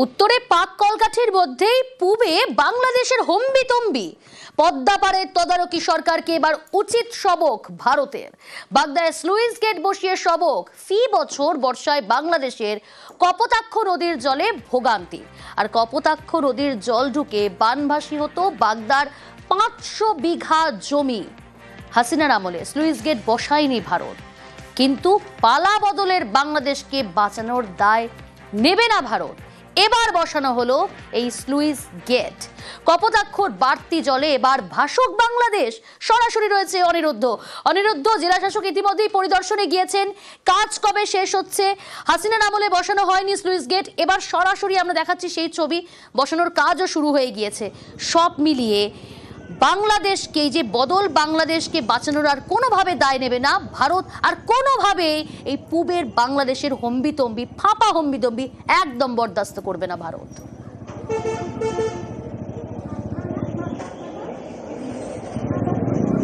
উত্তরে পাক কলকাঠির মধ্যেই পূবে বাংলাদেশের হম্বিতম্বি পদ্মা পারের তদারকি সরকারকে এবার উচিত সবক ভারতের। বাগদায় স্লুইস গেট বসিয়ে সবক। ফি বছর বর্ষায় বাংলাদেশের কপোতাক্ষ নদীর জলে ভোগান্তি, আর কপোতাক্ষ নদীর জল ঢুকে বানভাসী হতো বাগদার 500 বিঘা জমি। হাসিনার আমলে স্লুইস গেট বসায়নি ভারত, কিন্তু পালা বদলের বাংলাদেশকে বাঁচানোর দায় নেবে না ভারত। এবার বসানো হলো এই স্লুইস গেট। কপোতাক্ষর বাড়তি জলে এবার ভাসক বাংলাদেশ। সরাসরি রয়েছে অনিরুদ্ধ। জেলা শাসক ইতিমধ্যেই পরিদর্শনে গিয়েছেন। কাজ কবে শেষ হচ্ছে? হাসিনার আমলে বসানো হয়নি স্লুইস গেট, এবার সরাসরি আমরা দেখাচ্ছি সেই ছবি। বসানোর কাজও শুরু হয়ে গিয়েছে। সব মিলিয়ে বাংলাদেশকে, এই যে বদল, বাংলাদেশকে বাঁচানোর আর কোনোভাবে দায় নেবে না ভারত, আর কোনোভাবে এই পূবের বাংলাদেশের হম্বিতম্বি, ফাঁপা হম্বিতম্বি একদম বরদাস্ত করবে না ভারত।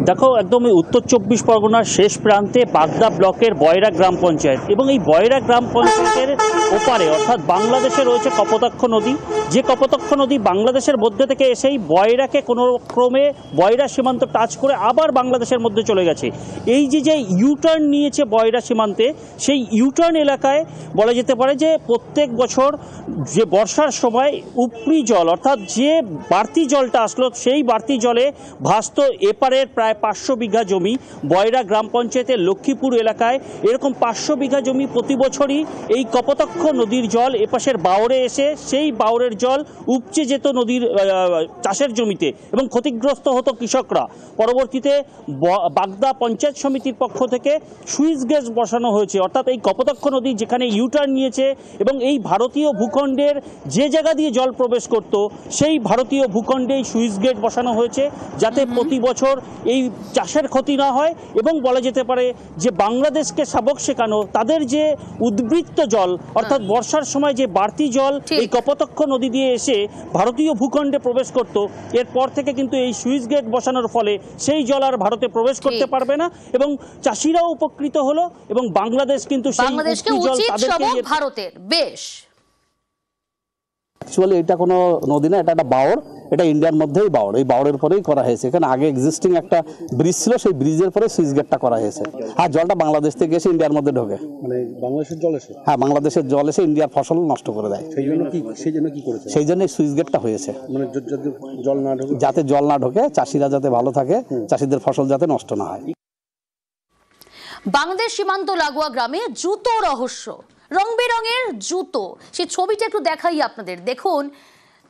দেখো, একদম উত্তর 24 পরগনার শেষ প্রান্তে বাগদা ব্লকের বয়রা গ্রাম পঞ্চায়েত, এবং এই বয়রা গ্রাম পঞ্চায়েতের ওপারে অর্থাৎ বাংলাদেশে রয়েছে কপোতাক্ষ নদী। যে কপোতাক্ষ নদী বাংলাদেশের মধ্যে থেকে এসেই বয়রাকে কোনো ক্রমে বয়রা সীমান্ত টাচ করে আবার বাংলাদেশের মধ্যে চলে গেছে। এই যে ইউটার্ন নিয়েছে বয়রা সীমান্তে, সেই ইউটার্ন এলাকায় বলা যেতে পারে যে প্রত্যেক বছর যে বর্ষার সময় উপরি জল, অর্থাৎ যে বাড়তি জলটা আসলো, সেই বাড়তি জলে ভাসত এপারের প্রায় 500 বিঘা জমি। বয়রা গ্রাম পঞ্চায়েতের লক্ষ্মীপুর এলাকায় এরকম 500 বিঘা জমি প্রতি বছরই এই কপোতাক্ষ নদীর জল এপাশের বাওরে এসে সেই বাওরের জল উপচে যেত নদীর চাষের জমিতে, এবং ক্ষতিগ্রস্ত হতো কৃষকরা। পরবর্তীতে বাগদা পঞ্চায়েত সমিতির পক্ষ থেকে সুইচ গেট বসানো হয়েছে, অর্থাৎ এই কপোতাক্ষ নদী যেখানে ইউটার্ন নিয়েছে এবং এই ভারতীয় ভূখণ্ডের যে জায়গা দিয়ে জল প্রবেশ করত, সেই ভারতীয় ভূখণ্ডেই সুইচ গেট বসানো হয়েছে, যাতে প্রতি বছর এই চাষের ক্ষতি না হয়। এবং বলা যেতে পারে যে বাংলাদেশকে সবক শেখানো, তাদের যে উদ্বৃত্ত জল, অর্থাৎ বর্ষার সময় যে বাড়তি জল এই কপোতাক্ষ নদী দিয়ে এসে ভারতীয় ভূখণ্ডে প্রবেশ করত, এরপর থেকে কিন্তু এই সুইচ গেট বসানোর ফলে সেই জল আর ভারতে প্রবেশ করতে পারবে না, এবং চাষিরাও উপকৃত হলো, এবং বাংলাদেশ কিন্তু বাংলাদেশকে উচিত সবক ভারতের। বেশ, অ্যাকচুয়ালি এটা কোনো নদী না, এটা একটা বাওর। এটা ইন্ডিয়ার মধ্যেই বাওর, এই বাওরের পরেই করা হয়েছে। এখানে আগে এক্সিস্টিং একটা ব্রিজ ছিল, সেই ব্রিজের পরে সুইচ গেটটা করা হয়েছে। আর জলটা বাংলাদেশ থেকে এসে ইন্ডিয়ার মধ্যে ঢোকে। মানে বাংলাদেশের জল এসে, হ্যাঁ, বাংলাদেশের জল এসে ইন্ডিয়ার ফসল নষ্ট করে দেয়। সেই জন্য কি করেছে? সেই জন্য সুইচ গেটটা হয়েছে, মানে যাতে জল না ঢোকে, যাতে জল না ঢোকে, চাষিরা যাতে ভালো থাকে, চাষিদের ফসল যাতে নষ্ট না হয়। বাংলাদেশ সীমান্ত লাগোয়া গ্রামে জুতো রহস্য, রং বেরঙের জুতো। সেই ছবিটা একটু দেখাই আপনাদের। দেখুন,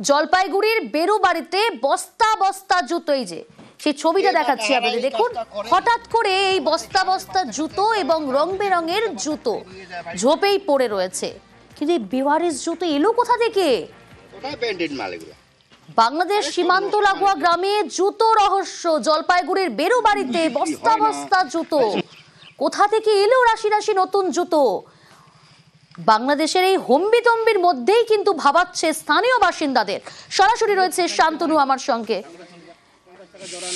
জলপাইগুড়ির বেরুবাড়িতে বস্তা বস্তা জুতো, এই যে সেই ছবিটা দেখাচ্ছি আপনাদের। দেখুন, হঠাৎ করে এই বস্তা বস্তা জুতো এবং রং বেরঙের জুতো ঝোপেই পড়ে রয়েছে। কিন্তু এই বেওয়ারিশ জুতো এলো কোথা থেকে? বাংলাদেশ সীমান্ত লাগোয়া গ্রামে জুতো রহস্য। জলপাইগুড়ির বেরুবাড়িতে বস্তা বস্তা জুতো, কোথা থেকে এলো রাশি রাশি নতুন জুতো? বাংলাদেশের এই হম্বিতম্বির মধ্যেই কিন্তু ভাবাচ্ছে স্থানীয় বাসিন্দাদের। সরাসরি রয়েছে শান্তনু আমার সঙ্গে।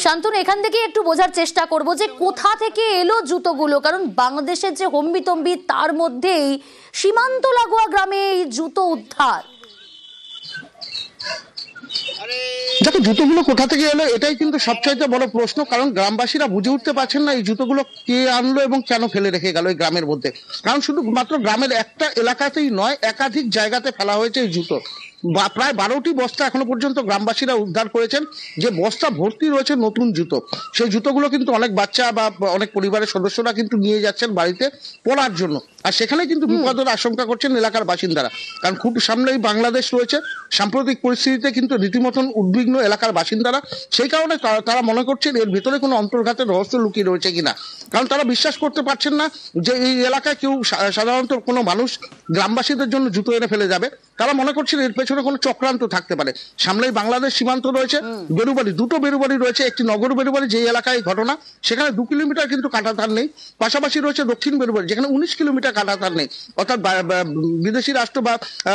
শান্তনু, এখান থেকে একটু বোঝার চেষ্টা করব যে কোথা থেকে এলো জুতোগুলো, কারণ বাংলাদেশের যে হম্বিতম্বি তার মধ্যেই সীমান্ত লাগোয়া গ্রামে এই জুতো উদ্ধার। দেখো, জুতোগুলো কোথা থেকে এলো এটাই কিন্তু সবচাইতে বড় প্রশ্ন, কারণ গ্রামবাসীরা বুঝে উঠতে পারছেন না এই জুতোগুলো কে আনলো এবং কেন ফেলে রেখে গেল এই গ্রামের মধ্যে। কারণ শুধু মাত্র গ্রামের একটা এলাকাতেই নয়, একাধিক জায়গাতে ফেলা হয়েছে এই জুতো। প্রায় 12টি বস্তা এখনো পর্যন্ত গ্রামবাসীরা উদ্ধার করেছেন, যে বস্তা ভর্তি রয়েছে নতুন জুতো। সেই জুতোগুলো কিন্তু অনেক বাচ্চা বা অনেক পরিবারের সদস্যরা কিন্তু নিয়ে যাচ্ছেন বাড়িতে পরার জন্য, আর সেখানে কিন্তু বিপদের আশঙ্কা করছেন এলাকার বাসিন্দারা। কারণ খুব সামনেই বাংলাদেশ রয়েছে, সাম্প্রতিক পরিস্থিতিতে কিন্তু রীতিমতন উদ্বিগ্ন এলাকার বাসিন্দারা। সেই কারণে তারা মনে করছেন এর ভিতরে কোনো অন্তর্ঘাতের রহস্য লুকিয়ে রয়েছে কিনা, কারণ তারা বিশ্বাস করতে পারছেন না যে এই এলাকায় কেউ সাধারণত কোনো মানুষ গ্রামবাসীদের জন্য জুতো এনে ফেলে যাবে। তারা মনে করছেন এর পেছনে কোনো চক্রান্ত থাকতে পারে। সামনেই বাংলাদেশ সীমান্ত রয়েছে, বেরুবাড়ি, দুটো বেরুবাড়ি রয়েছে, একটি নগর বেরুবাড়ি যে এলাকায় ঘটনা, সেখানে 2 কিলোমিটার কিন্তু কাঁটাতার নেই। পাশাপাশি রয়েছে দক্ষিণ বেরুবাড়ি, যেখানে 19 কিলোমিটার কাঁটাতার নেই। অর্থাৎ বিদেশি রাষ্ট্র বা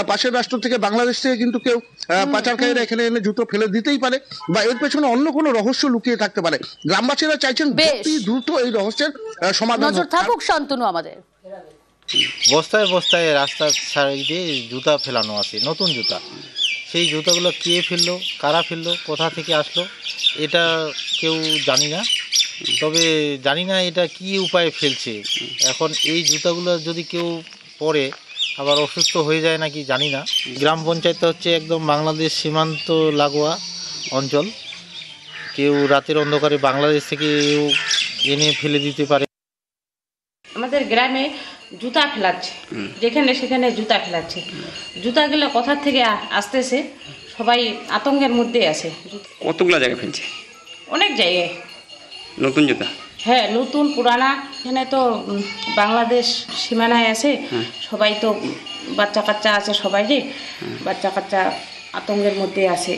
পাশের রাষ্ট্র থেকে, বাংলাদেশ থেকে কিন্তু কেউ পাচারকারীরা এখানে এনে জুতো ফেলে দিতেই পারে, বা এর পেছনে অন্য কোনো রহস্য লুকিয়ে থাকতে পারে। গ্রামবাসীরা চাইছেন দ্রুত এই রহস্যের সমাধান। নজর থাকুক শান্তনু আমাদের। বস্তায় বস্তায় রাস্তার সাইডে জুতা ফেলানো আছে, নতুন জুতা। সেই জুতাগুলো কে ফেললো, কারা ফেললো, কোথা থেকে আসলো, এটা কেউ জানি না। তবে জানি না এটা কি উপায়ে ফেলছে। এখন এই জুতাগুলো যদি কেউ পরে আবার অসুস্থ হয়ে যায় নাকি জানি না। গ্রাম পঞ্চায়েতটা হচ্ছে একদম বাংলাদেশ সীমান্ত লাগোয়া অঞ্চল। কেউ রাতের অন্ধকারে বাংলাদেশ থেকে এনে ফেলে দিতে পারে। আমাদের গ্রামে জুতা ফেলাচ্ছে, যেখানে সেখানে জুতা ফেলাচ্ছে। জুতাগুলো কোথা থেকে আসতেছে সবাই আতঙ্কের মধ্যে আছে। কতগুলো জায়গায় ফেলছে? অনেক জায়গায়। নতুন জুতা? হ্যাঁ, নতুন পুরানা। এখানে তো বাংলাদেশ সীমানায় আছে, সবাই তো বাচ্চা কাচ্চা আছে, সবাই যে বাচ্চা কাচ্চা আতঙ্কের মধ্যে আছে।